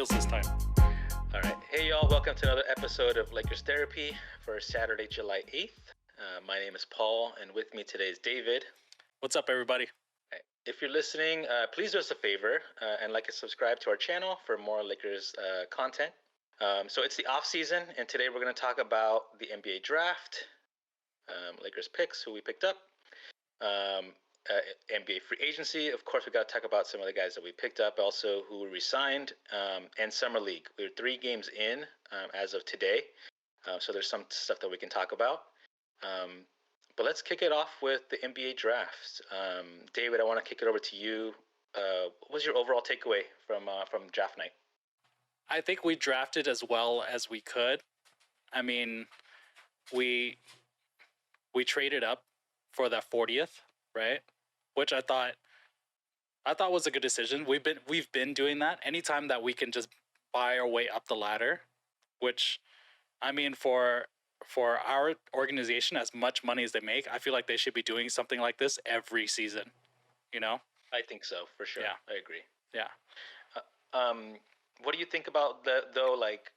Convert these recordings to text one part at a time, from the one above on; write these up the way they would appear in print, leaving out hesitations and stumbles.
wheels this time. All right. Hey, y'all. Welcome to another episode of Lakers Therapy for Saturday, July 8th. My name is Paul, and with me today is David. What's up, everybody? If you're listening, please do us a favor and like and subscribe to our channel for more Lakers content. So it's the offseason, and today we're going to talk about the NBA draft, Lakers picks, who we picked up, NBA free agency. Of course, we got to talk about some of the guys that we picked up, also who resigned, and Summer League. We're 3 games in as of today, so there's some stuff that we can talk about. But let's kick it off with the NBA draft. David, I want to kick it over to you. What was your overall takeaway from draft night? I think we drafted as well as we could. I mean, we traded up for that 40th, right? Which I thought was a good decision. We've been doing that anytime that we can just buy our way up the ladder, which, I mean, for our organization, as much money as they make, I feel like they should be doing something like this every season, you know? I think so, for sure. Yeah. I agree. Yeah. What do you think about though? Like,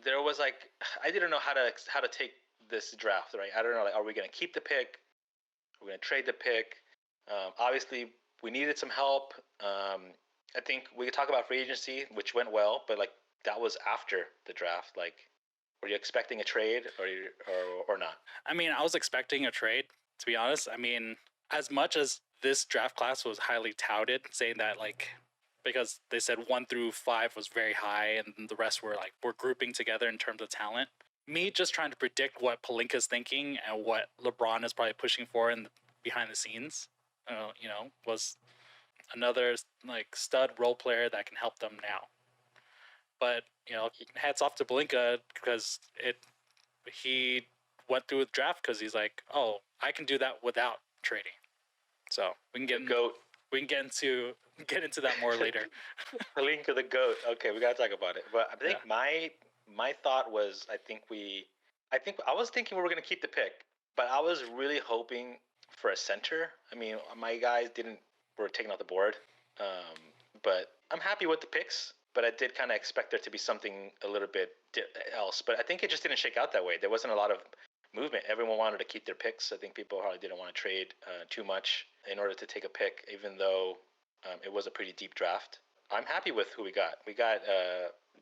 there was like, I didn't know how to take this draft, right? I don't know. Like, are we going to keep the pick? Are we going to trade the pick? Obviously, we needed some help. I think we could talk about free agency, which went well, but like that was after the draft. Like, were you expecting a trade or not? I mean, I was expecting a trade, to be honest. I mean, as much as this draft class was highly touted, saying that, like, because they said 1 through 5 was very high and the rest were grouping together in terms of talent. Me just trying to predict what Pelinka's thinking and what LeBron is probably pushing for behind the scenes, was another like stud role player that can help them now. But, hats off to Pelinka because he went through the draft because he's like, oh, I can do that without trading. So we can get into that more later. Pelinka the GOAT. Okay, we gotta talk about it. But I think my thought was I was thinking we were gonna keep the pick, but I was really hoping for a center. I mean, my guys were taken off the board. But I'm happy with the picks. But I did kind of expect there to be something a little bit else. But I think it just didn't shake out that way. There wasn't a lot of movement. Everyone wanted to keep their picks. I think people probably didn't want to trade too much in order to take a pick, even though it was a pretty deep draft. I'm happy with who we got. We got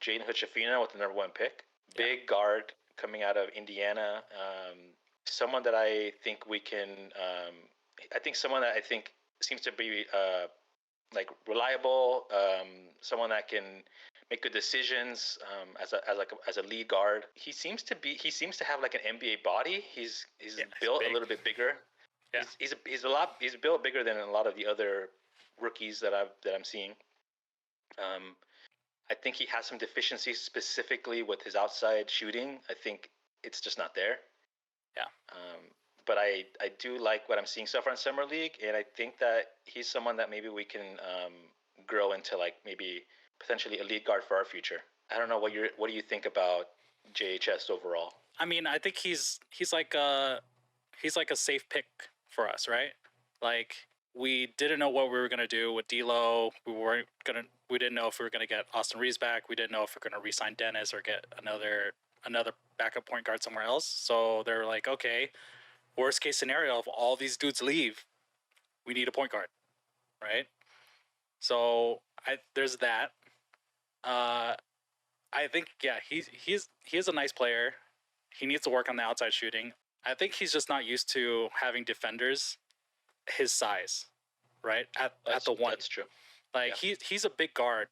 Jaden Hood-Schifino with the number 1 pick. Big guard coming out of Indiana. Someone that I think we can... someone that I think seems to be... like reliable, someone that can make good decisions as a lead guard. He seems to have like an NBA body. He's built a little bit bigger. Yeah. He's built bigger than a lot of the other rookies that I'm seeing. I think he has some deficiencies specifically with his outside shooting. I think it's just not there. Yeah. But I do like what I'm seeing so far in Summer League, and I think that he's someone that maybe we can grow into, like, maybe potentially a lead guard for our future. I don't know what do you think about JHS overall? I mean, I think he's like a safe pick for us, right? Like, we didn't know what we were gonna do with D'Lo. We didn't know if we were gonna get Austin Reeves back. We didn't know if we are gonna re-sign Dennis or get another backup point guard somewhere else. So they're like, okay, worst case scenario, if all these dudes leave, we need a point guard, right? So there's that. I think he's a nice player. He needs to work on the outside shooting. I think he's just not used to having defenders his size, right? At the 1. That's true. Like, yeah. He's a big guard,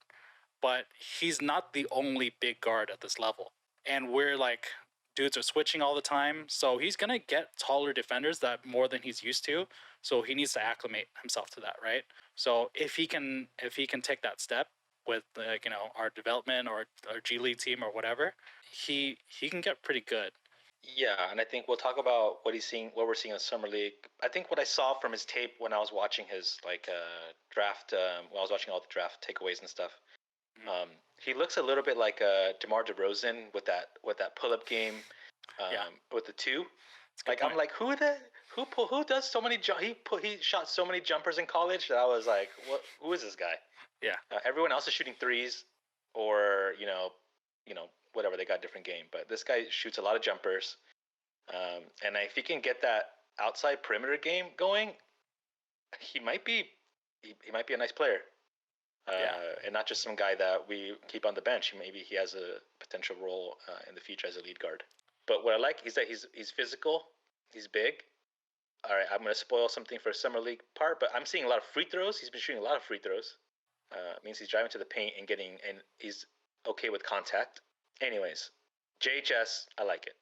but he's not the only big guard at this level. And we're like, dudes are switching all the time, so he's gonna get taller defenders that more than he's used to. So he needs to acclimate himself to that, right? So if he can take that step with our development or our G League team or whatever, he can get pretty good. Yeah, and I think we'll talk about what we're seeing in the Summer League. I think what I saw from his tape when I was watching his draft, I was watching all the draft takeaways and stuff. Mm-hmm. He looks a little bit like DeMar DeRozan with that pull-up game, with the 2. Like, point. I'm like, who does so many? He shot so many jumpers in college that I was like, who is this guy? Yeah. Everyone else is shooting threes. or whatever, they got a different game. But this guy shoots a lot of jumpers, and if he can get that outside perimeter game going, he might be a nice player. And not just some guy that we keep on the bench. Maybe he has a potential role in the future as a lead guard. But what I like is that he's physical, he's big. All right, I'm going to spoil something for summer league part, but I'm seeing a lot of free throws. He's been shooting a lot of free throws. Means he's driving to the paint and he's okay with contact. Anyways, JHS, I like it.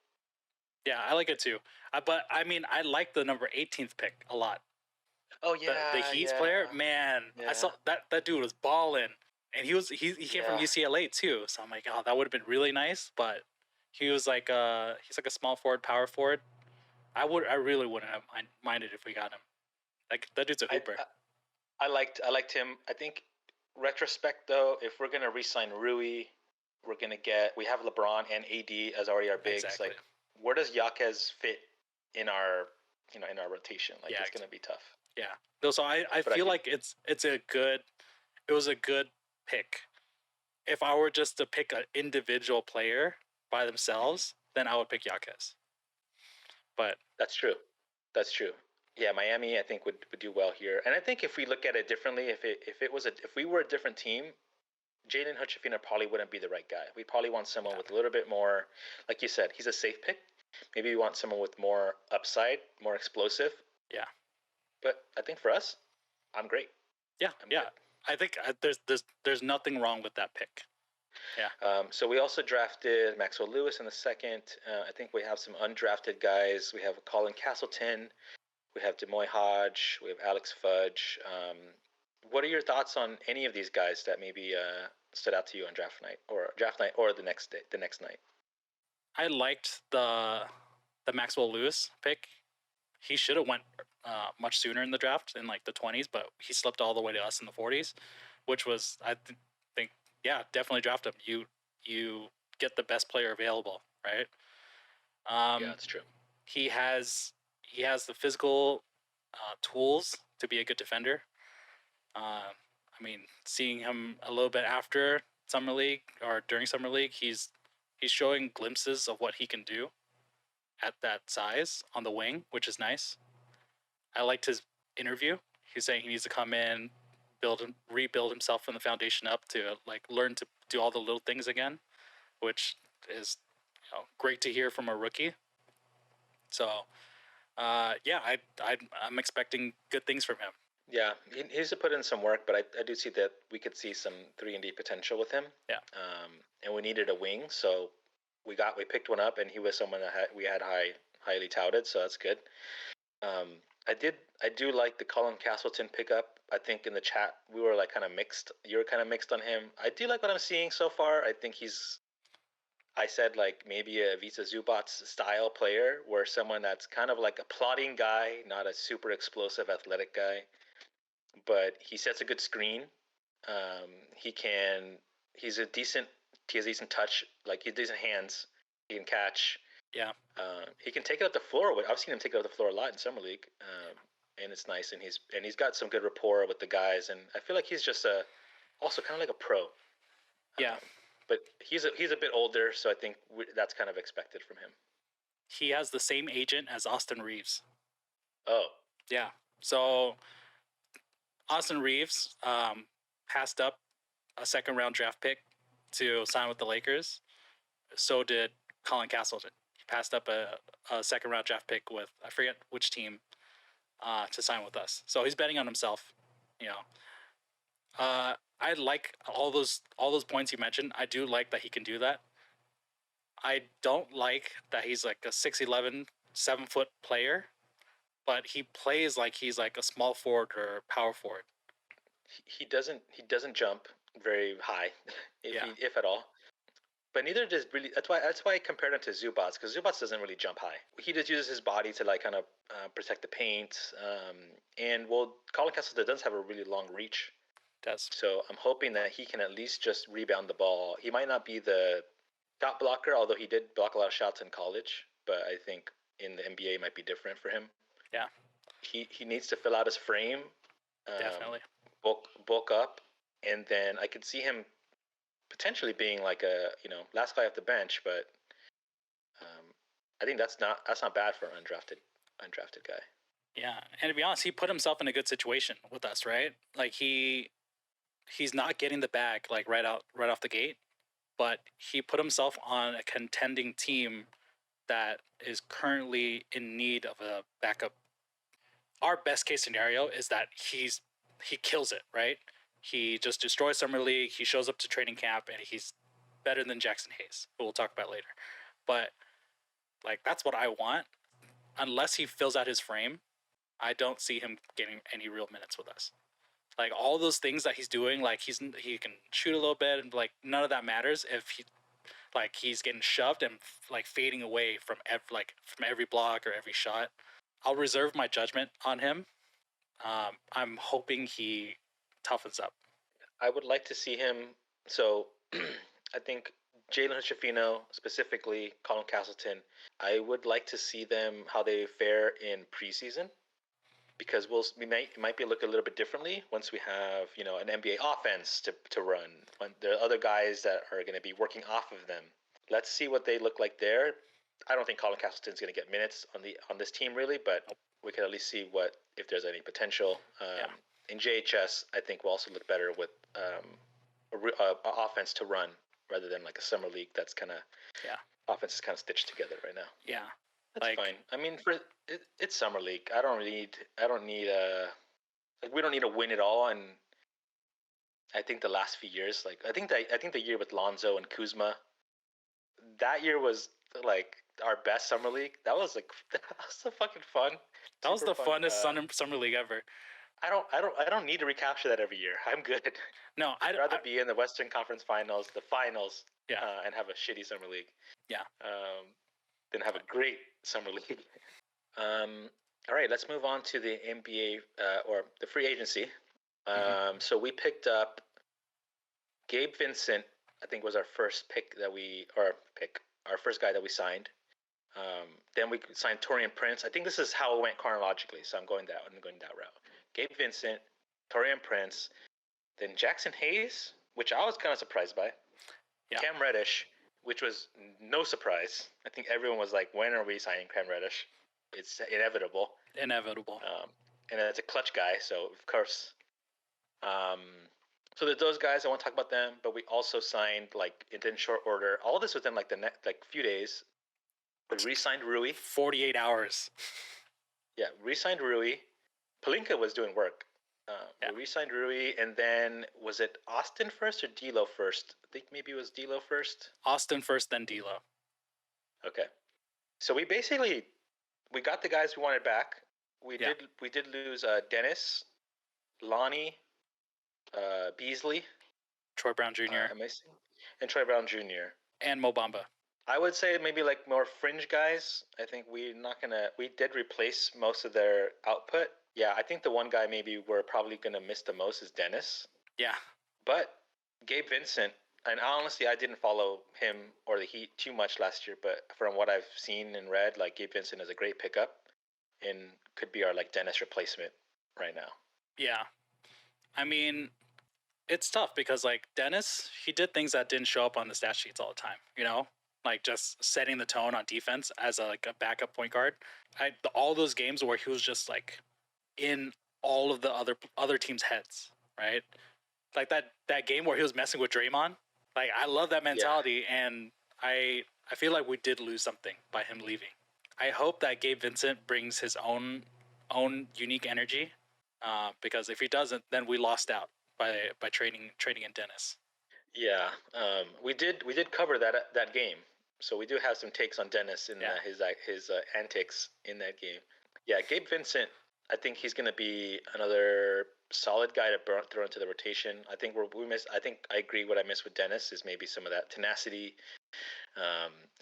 Yeah, I like it too. But I mean, I like the number 18th pick a lot. Oh yeah, the Heat player, man. Yeah. I saw that dude was balling, and he came from UCLA too. So I'm like, oh, that would have been really nice. But he was like he's like a small forward, power forward. I really wouldn't have minded if we got him. Like that dude's a hooper. I liked him. I think retrospect though, if we're gonna re-sign Rui, we have LeBron and AD as already our bigs. Exactly. Like, where does Jaquez fit in our rotation? Like, it's gonna be tough. Yeah. No, so I feel like it was a good pick. If I were just to pick an individual player by themselves, then I would pick Jaquez. But that's true. Yeah, Miami I think would do well here. And I think if we look at it differently, if we were a different team, Jaden Hutchefina probably wouldn't be the right guy. We probably want someone with a little bit more, like you said, he's a safe pick. Maybe we want someone with more upside, more explosive. Yeah. But I think for us, I'm great. Yeah, good. I think there's nothing wrong with that pick. Yeah. So we also drafted Maxwell Lewis in the second. I think we have some undrafted guys. We have Colin Castleton. We have Demoy Hodge. We have Alex Fudge. What are your thoughts on any of these guys that maybe stood out to you on draft night or the next night? I liked the Maxwell Lewis pick. He should have went much sooner in the draft, in like the 20s, but he slipped all the way to us in the 40s, which was think definitely draft him. You get the best player available, right? Yeah, that's true. He has the physical tools to be a good defender. I mean, seeing him a little bit after summer league or during summer league, he's showing glimpses of what he can do at that size on the wing, which is nice. I liked his interview. He's saying he needs to come in, rebuild himself from the foundation up to like learn to do all the little things again, which is great to hear from a rookie. So, I'm expecting good things from him. Yeah, he needs to put in some work, but I do see that we could see some 3-and-D potential with him. Yeah. And we needed a wing, so we picked one up, and he was someone that we had highly touted, so that's good. I do like the Colin Castleton pickup. I think in the chat we were like kind of mixed. You were kind of mixed on him. I do like what I'm seeing so far. I think I said like maybe a Visa Zubats style player, where someone that's kind of like a plotting guy, not a super explosive athletic guy, but he sets a good screen. He has a decent touch, like he has decent hands. He can catch. Yeah. He can take it up the floor. I've seen him take it up the floor a lot in summer league, and it's nice. And he's got some good rapport with the guys. And I feel like he's just also kind of like a pro. Yeah. But he's a bit older, so I think that's kind of expected from him. He has the same agent as Austin Reeves. Oh. Yeah. So Austin Reeves passed up a second-round draft pick to sign with the Lakers. So did Colin Castleton. He passed up a second-round draft pick with, I forget which team, to sign with us. So he's betting on himself. I like all those points you mentioned. I do like that he can do that. I don't like that he's like a 6'11", 7-foot player, but he plays like he's like a small forward or power forward. He doesn't jump very high, if at all. But neither does really. That's why I compared him to Zubats, because Zubats doesn't really jump high. He just uses his body to like kind of protect the paint. Colin Castleton does have a really long reach. Does. So I'm hoping that he can at least just rebound the ball. He might not be the shot blocker, although he did block a lot of shots in college. But I think in the NBA it might be different for him. Yeah. He needs to fill out his frame. Definitely. Bulk up, and then I could see him potentially being like a last guy off the bench, but I think that's not bad for an undrafted guy. Yeah, and to be honest, he put himself in a good situation with us, right? Like he's not getting the bag like right off the gate, but he put himself on a contending team that is currently in need of a backup. Our best case scenario is that he kills it, right? He just destroys summer league. He shows up to training camp and he's better than Jackson Hayes, who we'll talk about later. But like that's what I want. Unless he fills out his frame, I don't see him getting any real minutes with us. Like all those things that he's doing, like he can shoot a little bit, and like none of that matters if he's getting shoved and like fading away from every block or every shot. I'll reserve my judgment on him. I'm hoping he toughens up. I would like to see him. So I think Jalen Hood-Schifino, specifically Colin Castleton, I would like to see them how they fare in preseason, because it might be look a little bit differently once we have an NBA offense to run. When there are other guys that are going to be working off of them. Let's see what they look like there. I don't think Colin Castleton's going to get minutes on this team really, but we can at least see if there's any potential. In JHS, I think we'll also look better with offense to run rather than like a summer league that's kind of offense is kind of stitched together right now. Yeah, that's fine. I mean, it's summer league. I don't need we don't need to win it all. And I think the last few years, I think the year with Lonzo and Kuzma, that year was like our best summer league. That was so fucking fun. That was the funnest summer league ever. I don't need to recapture that every year. I'm good. No, I'd rather be in the Western Conference Finals, the finals, and have a shitty summer league. Yeah. Than have a great summer league. All right, let's move on to the NBA or the free agency. So we picked up Gabe Vincent. I think was our first our first guy that we signed. Then we signed Taurean Prince. I think this is how it went chronologically, so I'm going that route. Gabe Vincent, Taurean Prince, then Jackson Hayes, which I was kind of surprised by. Yeah. Cam Reddish, which was no surprise. I think everyone was like, when are we signing Cam Reddish? It's inevitable. And it's a clutch guy, so of course. So there's those guys. I want to talk about them, but we also signed in short order. All this within the next few days. We re-signed Rui. 48 hours. Yeah, re-signed Rui. Pelinka was doing work. We re-signed Rui, and then was it Austin first or D'Lo first? I think maybe it was D'Lo first. Austin first, then D'Lo. Okay, so we got the guys we wanted back. We did lose Dennis, Lonnie, Beasley, Troy Brown Jr. And Troy Brown Jr. and Mo Bamba. I would say maybe more fringe guys. I think we did replace most of their output. Yeah, I think the one guy maybe we're probably going to miss the most is Dennis. Yeah. But Gabe Vincent, and honestly, I didn't follow him or the Heat too much last year, but from what I've seen and read, Gabe Vincent is a great pickup and could be our Dennis replacement right now. Yeah. I mean, it's tough because Dennis, he did things that didn't show up on the stat sheets all the time, just setting the tone on defense as a backup point guard. All those games where he was just in all of the other teams' heads, right? That game where he was messing with Draymond. I love that mentality, and I feel like we did lose something by him leaving. I hope that Gabe Vincent brings his own unique energy, because if he doesn't, then we lost out by trading in Dennis. Yeah, we did cover that game. So we do have some takes on Dennis and his antics in that game. Yeah, Gabe Vincent, I think he's going to be another solid guy to throw into the rotation. I think I agree. What I miss with Dennis is maybe some of that tenacity.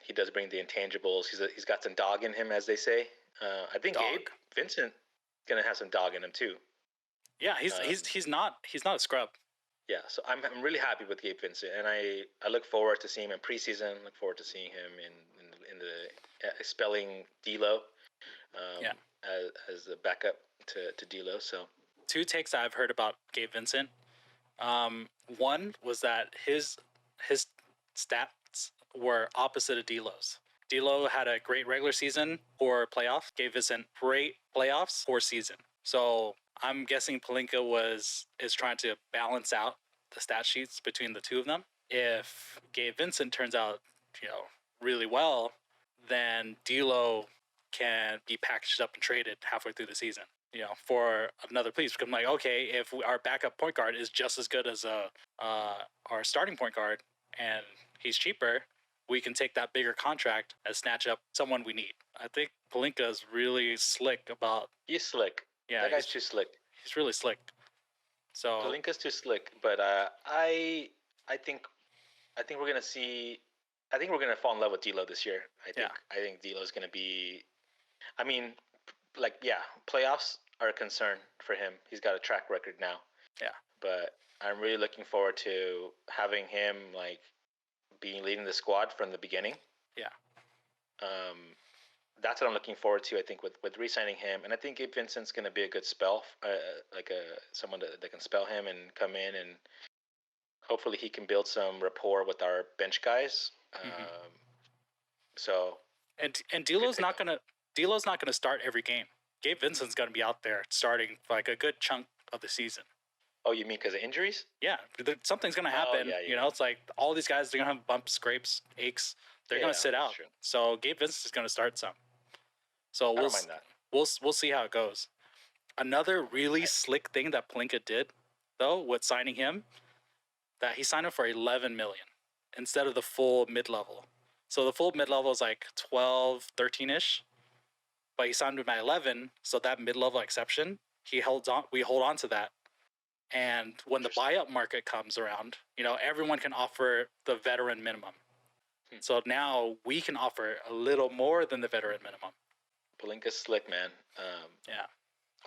He does bring the intangibles. He's got some dog in him, as they say. I think Gabe Vincent going to have some dog in him too. Yeah, he's not a scrub. Yeah, so I'm really happy with Gabe Vincent, and I look forward to seeing him in preseason. Look forward to seeing him in the spelling D'Lo, as a backup to D'Lo. So 2 takes I've heard about Gabe Vincent. One was that his his stats were opposite of D'Lo's. D'Lo had a great regular season, poor playoff. Gabe Vincent, great playoffs, poor season. So I'm guessing Pelinka is trying to balance out the stat sheets between the two of them. If Gabe Vincent turns out, really well, then D'Lo can be packaged up and traded halfway through the season, for another piece. Because I'm like, okay, if our backup point guard is just as good as our starting point guard, and he's cheaper, we can take that bigger contract and snatch up someone we need. I think Pelinka is really slick about. He's slick. Yeah, that guy's too slick. He's really slick. So Pelinka's too slick, but I think we're gonna see. I think we're gonna fall in love with D'Lo this year. I think D'Lo's gonna be. I mean, playoffs are a concern for him. He's got a track record now. Yeah. But I'm really looking forward to having him leading the squad from the beginning. Yeah. That's what I'm looking forward to. I think with re-signing him, and I think Gabe Vincent's going to be a good spell, someone that can spell him and come in, and hopefully he can build some rapport with our bench guys. So. And D'Lo's not gonna start every game. Gabe Vincent's gonna be out there starting like a good chunk of the season. Oh, you mean because of injuries? Yeah, something's gonna happen. It's like all these guys, they're gonna have bumps, scrapes, aches. They're gonna sit out. True. So Gabe Vincent is gonna start some. So I don't mind that. We'll see how it goes. Another really slick thing that Pelinka did, though, with signing him, that he signed him for $11 million instead of the full mid-level. So the full mid-level is like 12, 13-ish, but he signed him at 11. So that mid-level exception, we hold on to that. And when the buyout market comes around, everyone can offer the veteran minimum. So now we can offer a little more than the veteran minimum. Pelinka's slick, man. Yeah.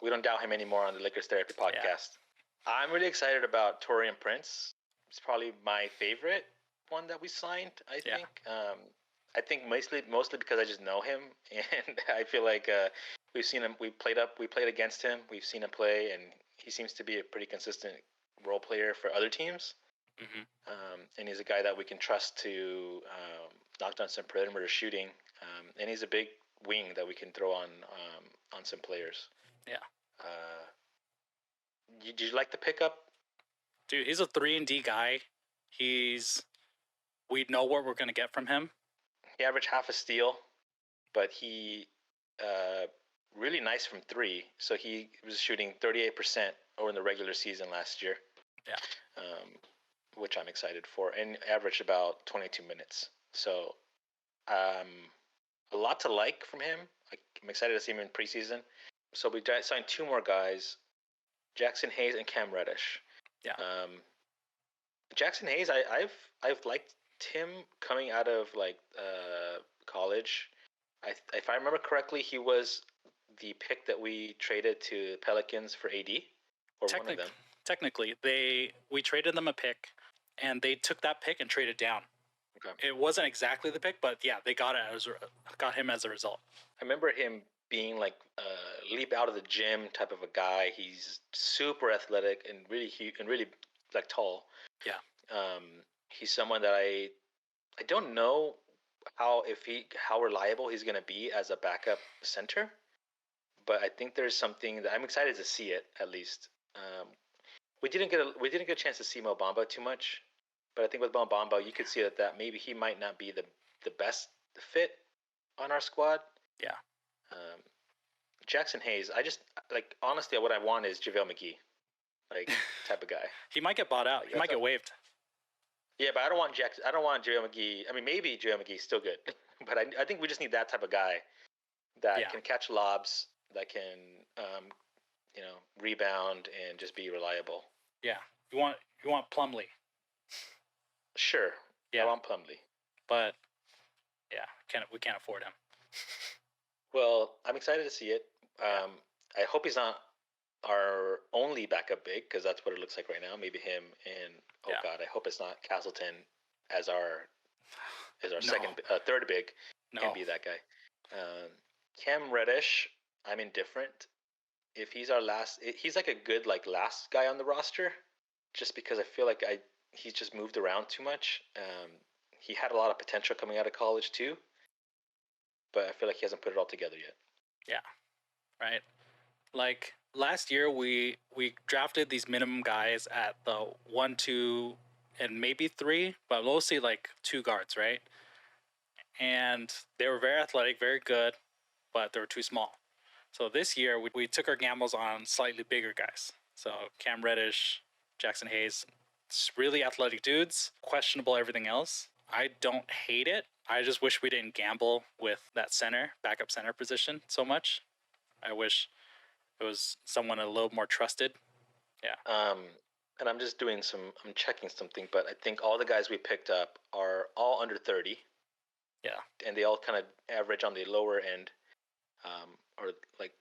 We don't doubt him anymore on the Lakers Therapy podcast. Yeah. I'm really excited about Taurean Prince. It's probably my favorite one that we signed, I think. I think mostly because I just know him, and I feel like we've seen him. We played against him. We've seen him play, and he seems to be a pretty consistent role player for other teams. And he's a guy that we can trust to knock down some perimeter shooting. And he's a big wing that we can throw on some players. Yeah. Did you like the pickup? Dude, he's a 3-and-D guy. We know what we're going to get from him. He averaged half a steal, but he really nice from three. So he was shooting 38% over in the regular season last year. Yeah. Which I'm excited for, and averaged about 22 minutes. So a lot to like from him. I'm excited to see him in preseason. So we signed two more guys, Jackson Hayes and Cam Reddish. Yeah. Jackson Hayes, I've liked him coming out of college. If I remember correctly, he was the pick that we traded to Pelicans for AD, or one of them. Technically, we traded them a pick, and they took that pick and traded down. Okay. It wasn't exactly the pick, but yeah, they got him as a result. I remember him being like leap out of the gym type of a guy. He's super athletic and really tall. Yeah. He's someone that I don't know how reliable he's going to be as a backup center, but I think there's something that I'm excited to see it at least. We didn't get a chance to see Mo Bamba too much, but I think with Mo Bamba you could see that maybe he might not be the best fit on our squad. Yeah. Jackson Hayes, I just honestly what I want is JaVale McGee, type of guy. He might get bought out. He might get waived. Yeah, but I don't want JaVale McGee. I mean, maybe JaVale McGee is still good, but I think we just need that type of guy that can catch lobs, that can rebound and just be reliable. Yeah, you want Plumlee. Sure. Yeah, I want Plumlee. But yeah, we can't afford him. Well, I'm excited to see it. I hope he's not our only backup big, because that's what it looks like right now. Maybe him and God, I hope it's not Castleton as our third big. Can be that guy. Cam Reddish, I'm indifferent. If he's our last, he's like a good last guy on the roster, just because I feel like he's just moved around too much. He had a lot of potential coming out of college too, but I feel like he hasn't put it all together yet. Yeah, right. Like last year, we drafted these minimum guys at the 1, 2, and maybe 3, but mostly like 2 guards, right? And they were very athletic, very good, but they were too small. So this year, we took our gambles on slightly bigger guys. So Cam Reddish, Jackson Hayes, really athletic dudes, questionable everything else. I don't hate it. I just wish we didn't gamble with that backup center position so much. I wish it was someone a little more trusted. Yeah. And I'm checking something, but I think all the guys we picked up are all under 30. Yeah. And they all kind of average on the lower end, or like,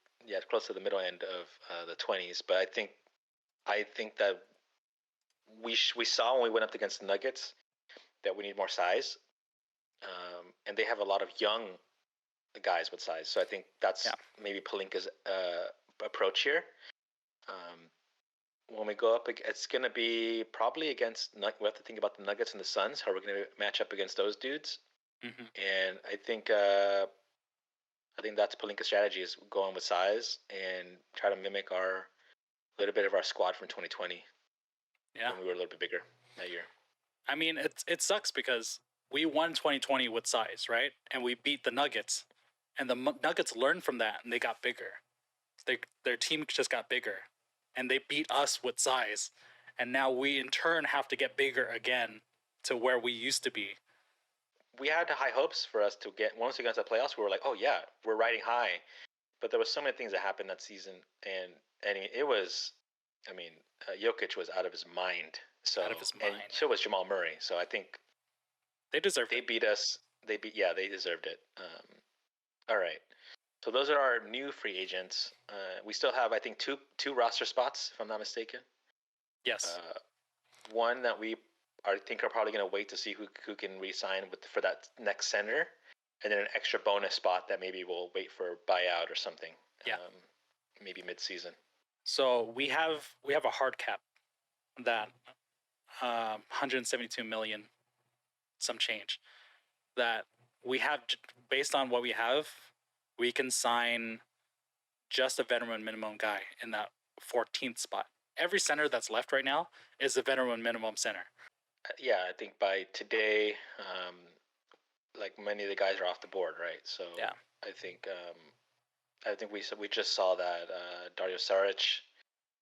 close to the middle end of the 20s. But I think that we saw when we went up against the Nuggets that we need more size, and they have a lot of young guys with size. So I think that's maybe Pelinka's approach here. When we go up, it's going to be probably against. We have to think about the Nuggets and the Suns. How we're going to match up against those dudes. Mm-hmm. And I think that's Pelinka's strategy, is going with size and try to mimic our little bit of our squad from 2020. Yeah, when we were a little bit bigger that year. I mean, it sucks because we won 2020 with size, right? And we beat the Nuggets, and the Nuggets learned from that and they got bigger. Their team just got bigger, and they beat us with size, and now we in turn have to get bigger again to where we used to be. We had high hopes for us to get, once we got to the playoffs, we were like, oh yeah, we're riding high. But there was so many things that happened that season, and it was, Jokic was out of his mind. So, out of his mind. And so was Jamal Murray. So I think they deserved it. They beat us. They deserved it. All right. So those are our new free agents. We still have, I think, two roster spots, if I'm not mistaken. Yes. One that we are probably going to wait to see who can re-sign for that next center, and then an extra bonus spot that maybe we'll wait for buyout or something. Yeah. Maybe mid-season. So we have a hard cap that 172 million, some change, that we have. Based on what we have, we can sign just a veteran minimum guy in that 14th spot. Every center that's left right now is a veteran minimum center. Yeah, I think by today, like many of the guys are off the board, right? So yeah, I think we just saw that Dario Saric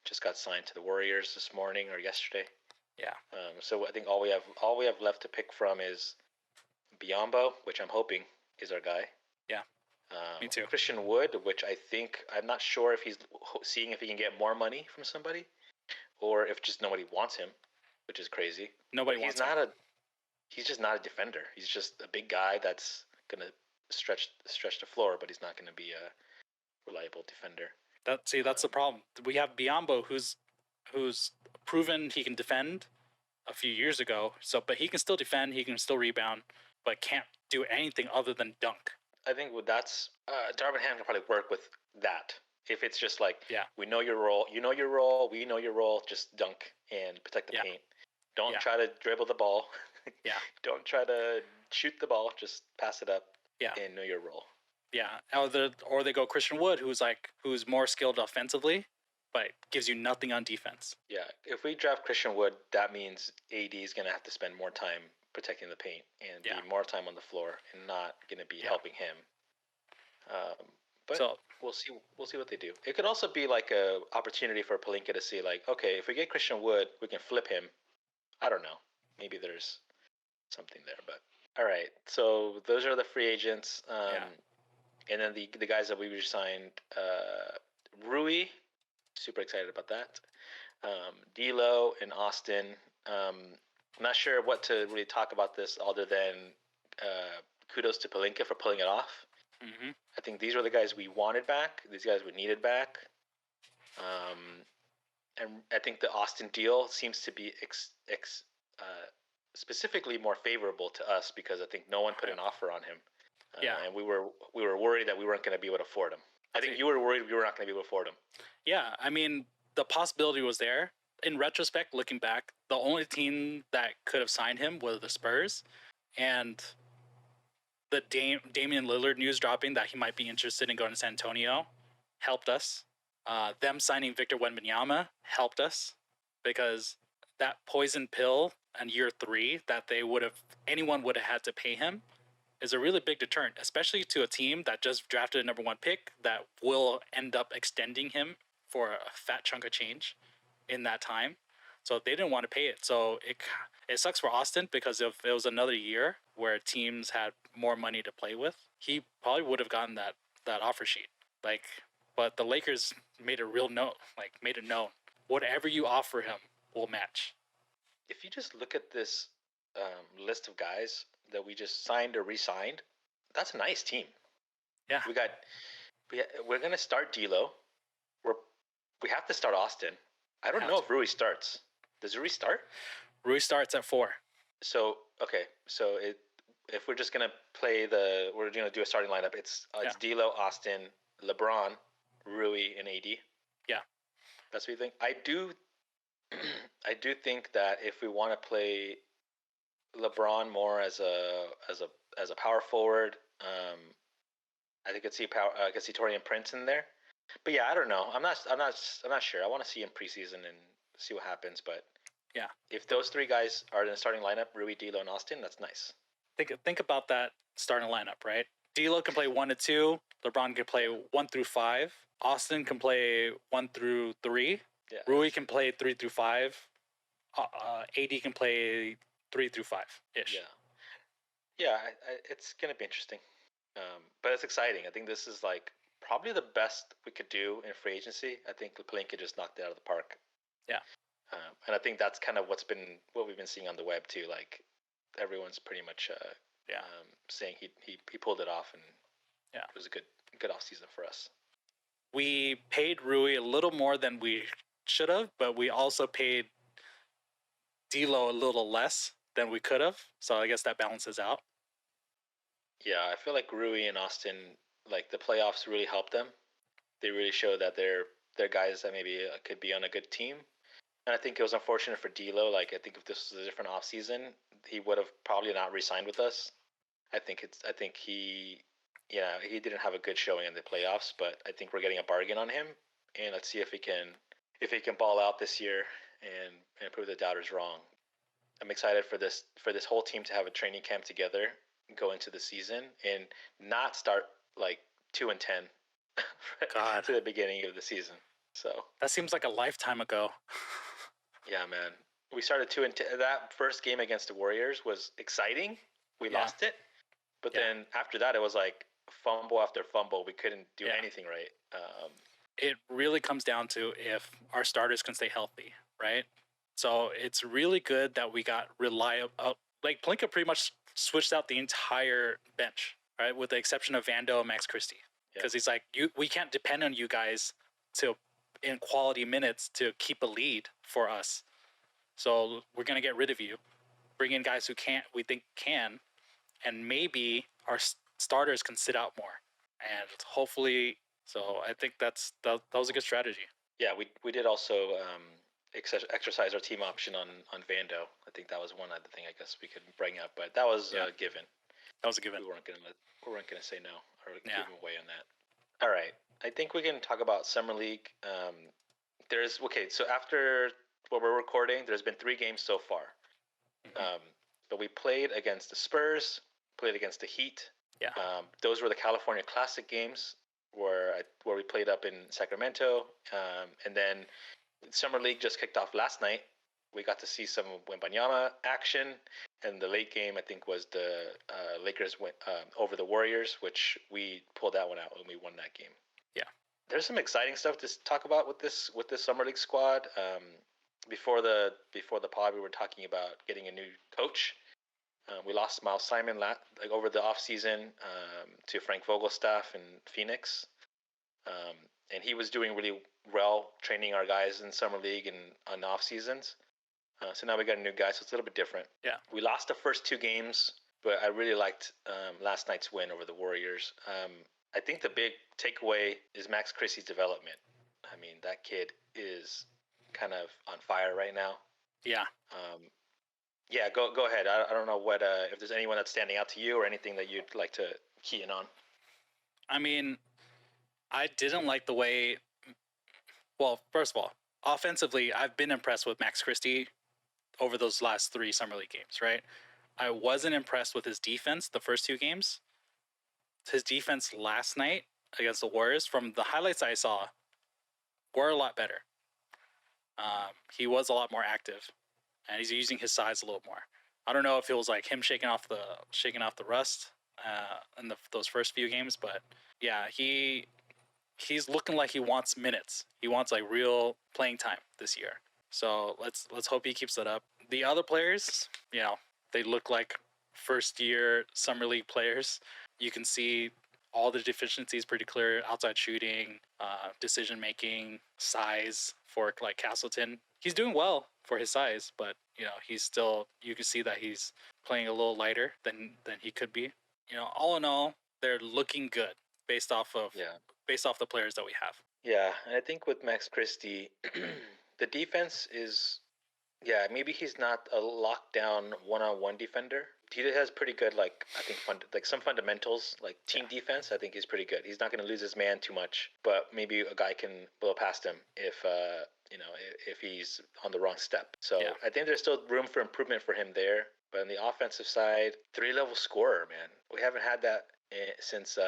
just got signed to the Warriors this morning or yesterday. Yeah. So I think all we have left to pick from is Biyombo, which I'm hoping is our guy. Yeah. Me too. Christian Wood, which I'm not sure if he's seeing if he can get more money from somebody, or if just nobody wants him, which is crazy. Nobody wants him. He's just not a defender. He's just a big guy that's gonna stretch the floor, but he's not gonna be a reliable defender. That's the problem. We have Biyombo, who's proven he can defend a few years ago. But he can still defend, he can still rebound, but can't do anything other than dunk. I think that's Darvin Ham can probably work with that. If it's just like, we know your role, you know your role, we know your role, just dunk and protect the paint. Don't try to dribble the ball. Don't try to shoot the ball. Just pass it up. And know your role. Yeah. Or they go Christian Wood, who's more skilled offensively, but gives you nothing on defense. Yeah. If we draft Christian Wood, that means AD is going to have to spend more time protecting the paint and be more time on the floor and not going to be helping him. But we'll see what they do. It could also be like a opportunity for Pelinka to see, like, okay, if we get Christian Wood, we can flip him. I don't know. Maybe there's something there, but all right. So those are the free agents. And then the guys that we signed, Rui, super excited about that. D'Lo and Austin. I'm not sure what to really talk about this other than kudos to Pelinka for pulling it off. Mm-hmm. I think these were the guys we wanted back. These guys we needed back. And I think the Austin deal seems to be specifically more favorable to us because I think no one put an offer on him. And we were worried that we weren't going to be able to afford him. I think you were worried we were not going to be able to afford him. Yeah, I mean, the possibility was there. in retrospect, looking back, the only team that could have signed him was the Spurs, and the Damian Lillard news dropping that he might be interested in going to San Antonio helped us. Them signing Victor Wembanyama helped us because that poison pill in year 3 that anyone would have had to pay him is a really big deterrent, especially to a team that just drafted a number 1 pick that will end up extending him for a fat chunk of change in that time. So they didn't want to pay it. So it sucks for Austin because if it was another year where teams had more money to play with, he probably would have gotten that offer sheet. But the Lakers made it known. Whatever you offer him, we'll match. If you just look at this list of guys that we just signed or re-signed, that's a nice team. Yeah. We're gonna start D'Lo. We have to start Austin. I don't know if Rui starts. Does Rui start? Rui starts at 4. So okay, if we're just gonna we're gonna do a starting lineup. It's D'Lo, Austin, LeBron, Rui, and AD. Yeah, that's what you think. I do think that if we want to play LeBron more as a power forward, I could see Taurean Prince in there. But yeah, I don't know. I'm not sure. I want to see him preseason and see what happens. But yeah, if those 3 guys are in the starting lineup, Rui, D'Lo, and Austin, that's nice. Think about that starting lineup, right? D'Lo can play 1 to 2. LeBron can play 1 through 5. Austin can play 1 through 3. Yeah. Rui can play 3 through 5. AD can play 3 through 5 ish. Yeah, it's gonna be interesting, but it's exciting. I think this is probably the best we could do in free agency. I think Pelinka just knocked it out of the park. Yeah, and I think that's kind of what we've been seeing on the web too. Everyone's pretty much saying he pulled it off, and it was a good off season for us. We paid Rui a little more than we should have, but we also paid D'Lo a little less than we could have. So I guess that balances out. Yeah, I feel like Rui and Austin, the playoffs really helped them. They really showed that they're guys that maybe could be on a good team. And I think it was unfortunate for D'Lo. I think if this was a different offseason, he would have probably not re-signed with us. I think he didn't have a good showing in the playoffs, but I think we're getting a bargain on him, and let's see if he can ball out this year and prove the doubters wrong. I'm excited for this whole team to have a training camp together, go into the season, and not start 2-10 to the beginning of the season. So that seems like a lifetime ago. Yeah, man. We started 2-10. That first game against the Warriors was exciting. We lost it, but then after that, it was fumble after fumble. We couldn't do anything right. It really comes down to if our starters can stay healthy, right? So it's really good that we got reliable. Pelinka pretty much switched out the entire bench, right, with the exception of Vando and Max Christie, because he's we can't depend on you guys in quality minutes to keep a lead for us. So we're gonna get rid of you, bring in guys who we think can, and maybe our starters can sit out more, and hopefully. So I think that was a good strategy. Yeah, we did also exercise our team option on Vando. I think that was one other thing I guess we could bring up, but that was a given. That was a given. We weren't gonna say no or give him away on that. All right, I think we can talk about Summer League. So after what we're recording, there's been 3 games so far. Mm-hmm. But we played against the Spurs, played against the Heat. Yeah. Those were the California Classic games where we played up in Sacramento. And then Summer League just kicked off last night. We got to see some Wembanyama action. And the late game, I think, was the Lakers went over the Warriors, which we pulled that one out and we won that game. Yeah. There's some exciting stuff to talk about with this Summer League squad. Before the pod, we were talking about getting a new coach. We lost Miles Simon over the offseason to Frank Vogel's staff in Phoenix. And he was doing really well training our guys in Summer League and on off seasons. So now we got a new guy, so it's a little bit different. Yeah. We lost the first 2 games, but I really liked last night's win over the Warriors. I think the big takeaway is Max Christie's development. I mean, that kid is kind of on fire right now. Yeah. Yeah, go ahead. I don't know what if there's anyone that's standing out to you or anything that you'd like to key in on. I mean, I didn't like the way. Well, first of all, offensively, I've been impressed with Max Christie over those last 3 summer league games. Right. I wasn't impressed with his defense the first 2 games. His defense last night against the Warriors, from the highlights I saw, were a lot better. He was a lot more active, and he's using his size a little more. I don't know if it was like him shaking off the rust in those first few games, but yeah, he's looking like he wants minutes. He wants like real playing time this year. So let's hope he keeps that up. The other players, they look like first year summer league players. You can see all the deficiencies pretty clear: outside shooting, decision making, size for like Castleton. He's doing well for his size, but he's still, you can see that he's playing a little lighter than he could be. All in all, they're looking good based off the players that we have. Yeah, and I think with Max Christie, the defense is, maybe he's not a lockdown one-on-one defender. He has pretty good, like, I think some fundamentals, like team defense. I think he's pretty good. He's not going to lose his man too much, but maybe a guy can blow past him if if he's on the wrong step. So I think there's still room for improvement for him there. But on the offensive side, 3-level scorer, man, we haven't had that since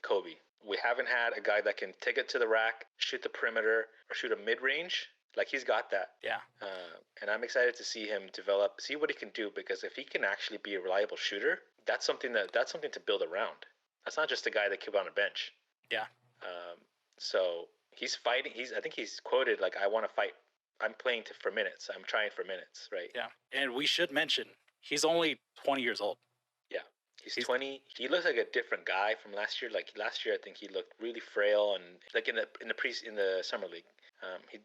Kobe. We haven't had a guy that can take it to the rack, shoot the perimeter, or shoot a mid-range. Like, he's got that. Yeah. And I'm excited to see him develop, see what he can do, because if he can actually be a reliable shooter, that's something to build around. That's not just a guy that keep on a bench. Yeah. So he's fighting. I think he's quoted like, "I want to fight. I'm playing for minutes. I'm trying for minutes." Right. Yeah. And we should mention he's only 20 years old. Yeah. He's 20. He looks like a different guy from last year. Like last year, I think he looked really frail, and like in the summer league,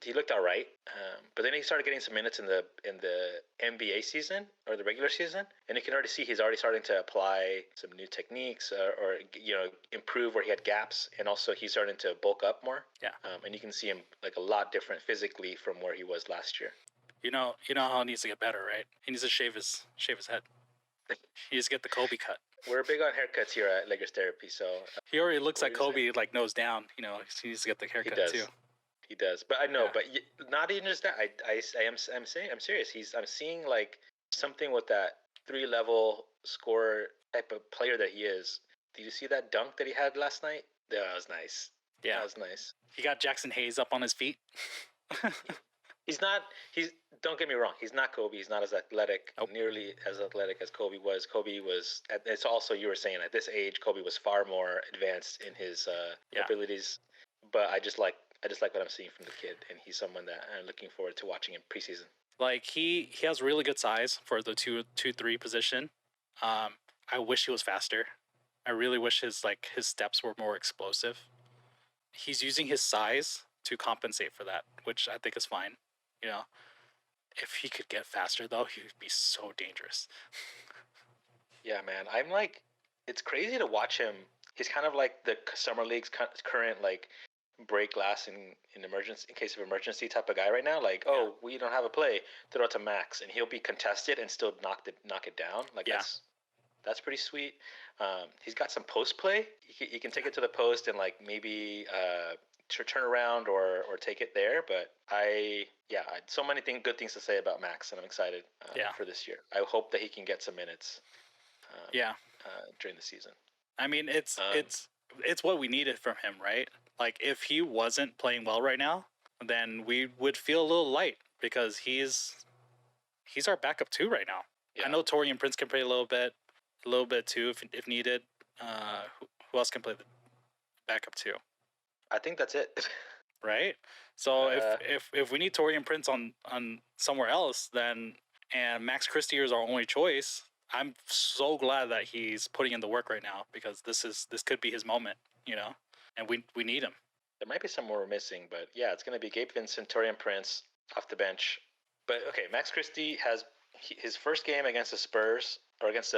he looked all right. But then he started getting some minutes in the NBA season or the regular season, and you can already see he's already starting to apply some new techniques or improve where he had gaps, and also he's starting to bulk up more. Yeah. And you can see him like a lot different physically from where he was last year. You know how he needs to get better, right? He needs to shave his head. He needs to get the Kobe cut. We're big on haircuts here at Lakers Therapy, so he already looks like Kobe, like nose down. He needs to get the haircut too. He does, but I know, but not even just that. I'm serious. I'm seeing like something with that 3-level scorer type of player that he is. Did you see that dunk that he had last night? That was nice. Yeah, that was nice. He got Jackson Hayes up on his feet. Don't get me wrong. He's not Kobe. He's not as athletic, nearly as athletic as Kobe was. Kobe was. It's also, you were saying, at this age, Kobe was far more advanced in his abilities. But I just like what I'm seeing from the kid, and he's someone that I'm looking forward to watching in preseason. Like he has really good size for the 2-3 position. I wish he was faster. I really wish his steps were more explosive. He's using his size to compensate for that, which I think is fine. If he could get faster though, he would be so dangerous. Yeah, man. I'm like, it's crazy to watch him. He's kind of like the summer league's current like break glass in case of emergency type of guy right now. Like, we don't have a play, throw it to Max, and he'll be contested and still knock it down. Like, that's pretty sweet. He's got some post play. He can take it to the post and like maybe turn around or take it there. But so many good things to say about Max, and I'm excited for this year. I hope that he can get some minutes. During the season. I mean, it's what we needed from him, right? Like, if he wasn't playing well right now, then we would feel a little light, because he's our backup too right now. Yeah. I know Taurean Prince can play a little bit too if needed. Who else can play the backup too? I think that's it. Right. So if we need Taurean Prince on somewhere else, then and Max Christie is our only choice, I'm so glad that he's putting in the work right now, because this could be his moment, and we need him. There might be some more we're missing, but it's going to be Gabe Vincent, Taurean Prince off the bench. But okay, Max Christie has his first game against the Spurs, or against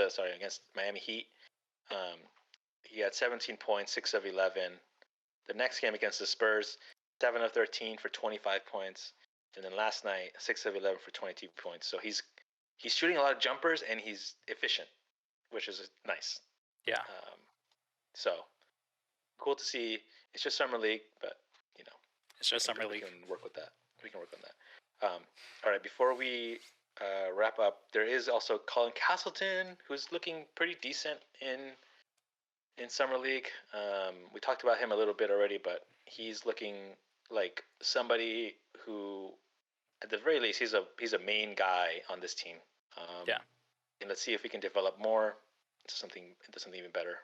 Miami Heat. He had 17 points, 6 of 11. The next game against the Spurs, 7 of 13 for 25 points. And then last night, 6 of 11 for 22 points. So he's shooting a lot of jumpers and he's efficient, which is nice. Yeah. So cool to see. It's just summer league, but it's just summer league. We can work with that. We can work on that. All right. Before we wrap up, there is also Colin Castleton, who's looking pretty decent in summer league. We talked about him a little bit already, but he's looking like somebody who, at the very least, he's a main guy on this team. And let's see if we can develop more into something even better.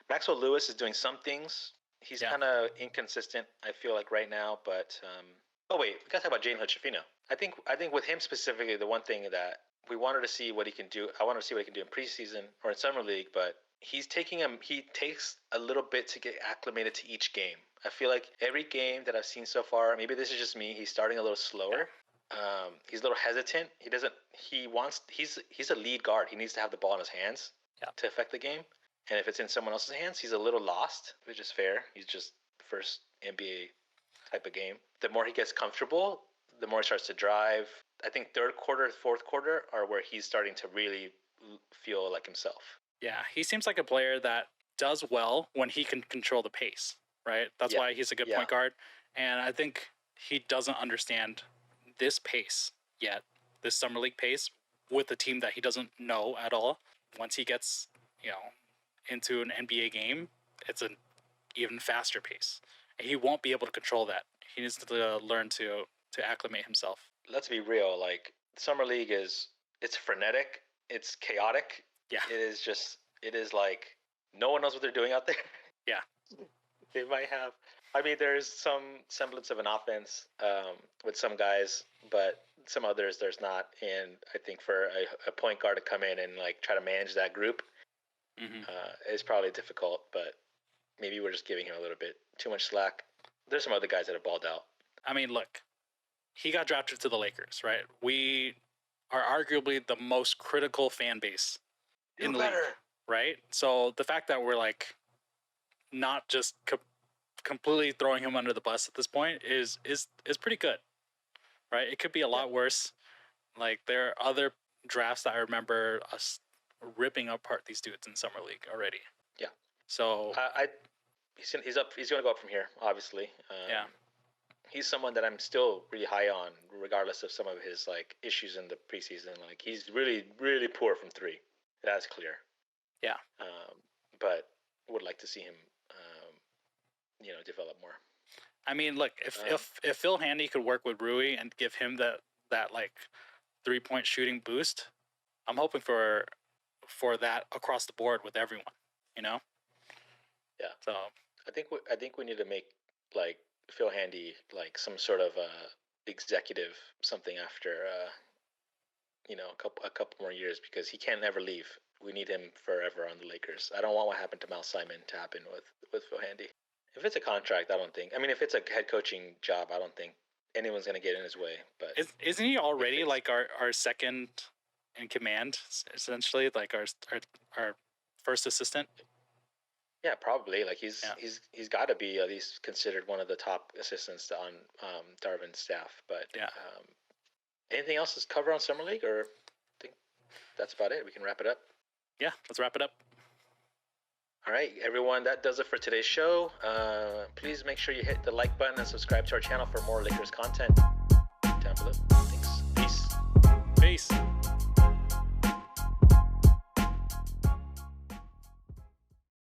Maxwell Lewis is doing some things. He's kind of inconsistent, I feel like, right now. But oh wait, we got to talk about Jane Hood-Schifino. I think with him specifically, the one thing that we wanted to see what he can do. I wanted to see what he can do in preseason or in summer league, but he takes a little bit to get acclimated to each game. I feel like every game that I've seen so far, maybe this is just me, he's starting a little slower. He's a little hesitant. He's a lead guard. He needs to have the ball in his hands to affect the game. And if it's in someone else's hands, he's a little lost, which is fair. He's just first NBA type of game. The more he gets comfortable, the more he starts to drive. I think third quarter, fourth quarter are where he's starting to really feel like himself. Yeah, he seems like a player that does well when he can control the pace, right? That's why he's a good point guard. And I think he doesn't understand this pace yet, this summer league pace, with a team that he doesn't know at all. Once he gets, into an NBA game, it's an even faster pace. And he won't be able to control that. He needs to learn to acclimate himself. Let's be real. Like, summer league it's frenetic. It's chaotic. Yeah. It is like no one knows what they're doing out there. Yeah. They might have, there's some semblance of an offense with some guys, but some others there's not. And I think for a point guard to come in and like try to manage that group is probably difficult, but maybe we're just giving him a little bit too much slack. There's some other guys that have balled out. Look, he got drafted to the Lakers, right? We are arguably the most critical fan base in the league, right? So the fact that we're like not just completely throwing him under the bus at this point is pretty good, right? It could be a lot worse. Like, there are other drafts that I remember us ripping apart these dudes in summer league already. Yeah. So he's up. He's going to go up from here, obviously. He's someone that I'm still really high on, regardless of some of his like issues in the preseason. Like, he's really, really poor from three. That's clear. Yeah. But would like to see him, develop more. Look, if Phil Handy could work with Rui and give him that like 3-point shooting boost, I'm hoping for that across the board with everyone. Yeah. So I think we need to make like Phil Handy like some sort of executive something after a couple more years, because he can't ever leave. We need him forever on the Lakers. I don't want what happened to Mal Simon to happen with Phil Handy. If it's a contract, I don't think. If it's a head coaching job, I don't think anyone's going to get in his way. But isn't he already like our second in command, essentially, like our first assistant? Yeah, probably. Like he's got to be at least considered one of the top assistants on Darvin's staff. But anything else to cover on summer league, or I think that's about it? We can wrap it up. Yeah, let's wrap it up. All right, everyone, that does it for today's show. Please make sure you hit the like button and subscribe to our channel for more Lakers content down below. Thanks. Peace. Peace.